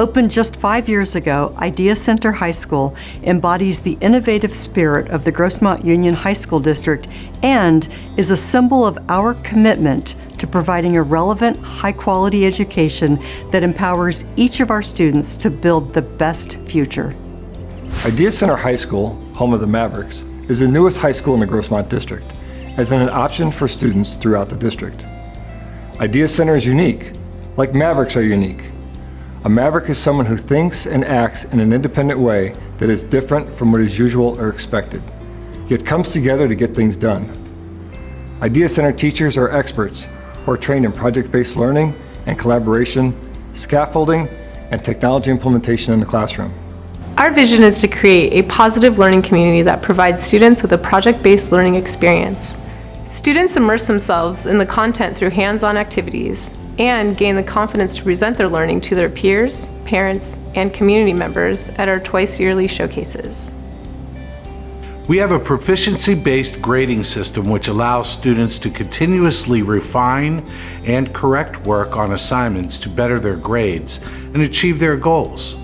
Opened just 5 years ago, Idea Center High School embodies the innovative spirit of the Grossmont Union High School District and is a symbol of our commitment to providing a relevant, high-quality education that empowers each of our students to build the best future. Idea Center High School, home of the Mavericks, is the newest high school in the Grossmont District, as an option for students throughout the district. Idea Center is unique, like Mavericks are unique. A Maverick is someone who thinks and acts in an independent way that is different from what is usual or expected, yet comes together to get things done. Idea Center teachers are experts who are trained in project-based learning and collaboration, scaffolding, and technology implementation in the classroom. Our vision is to create a positive learning community that provides students with a project-based learning experience. Students immerse themselves in the content through hands-on activities and gain the confidence to present their learning to their peers, parents, and community members at our twice-yearly showcases. We have a proficiency-based grading system which allows students to continuously refine and correct work on assignments to better their grades and achieve their goals.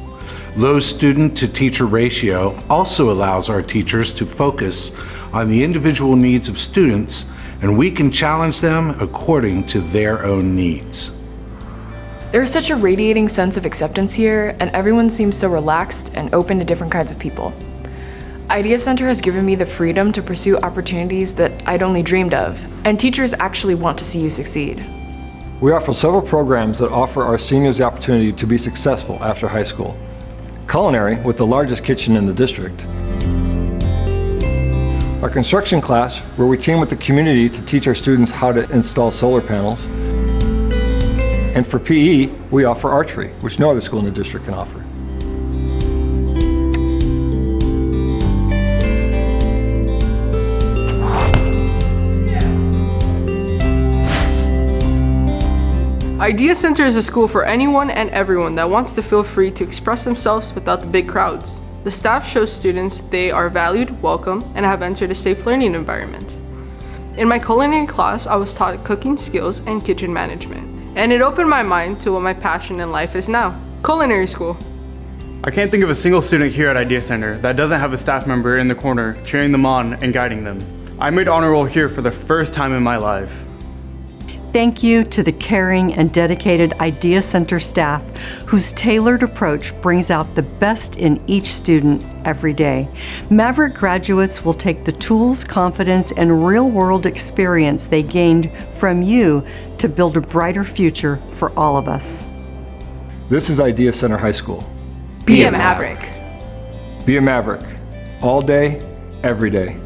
Low student-to-teacher ratio also allows our teachers to focus on the individual needs of students, and we can challenge them according to their own needs. There's such a radiating sense of acceptance here, and everyone seems so relaxed and open to different kinds of people. Idea Center has given me the freedom to pursue opportunities that I'd only dreamed of, and teachers actually want to see you succeed. We offer several programs that offer our seniors the opportunity to be successful after high school. Culinary, with the largest kitchen in the district. Our construction class, where we team with the community to teach our students how to install solar panels. And for PE, we offer archery, which no other school in the district can offer. Idea Center is a school for anyone and everyone that wants to feel free to express themselves without the big crowds. The staff shows students they are valued, welcome, and have entered a safe learning environment. In my culinary class, I was taught cooking skills and kitchen management, and it opened my mind to what my passion in life is now, culinary school. I can't think of a single student here at Idea Center that doesn't have a staff member in the corner cheering them on and guiding them. I made honor roll here for the first time in my life. Thank you to the caring and dedicated Idea Center staff whose tailored approach brings out the best in each student every day. Maverick graduates will take the tools, confidence, and real-world experience they gained from you to build a brighter future for all of us. This is Idea Center High School. Be a Maverick. Be a Maverick. All day, every day.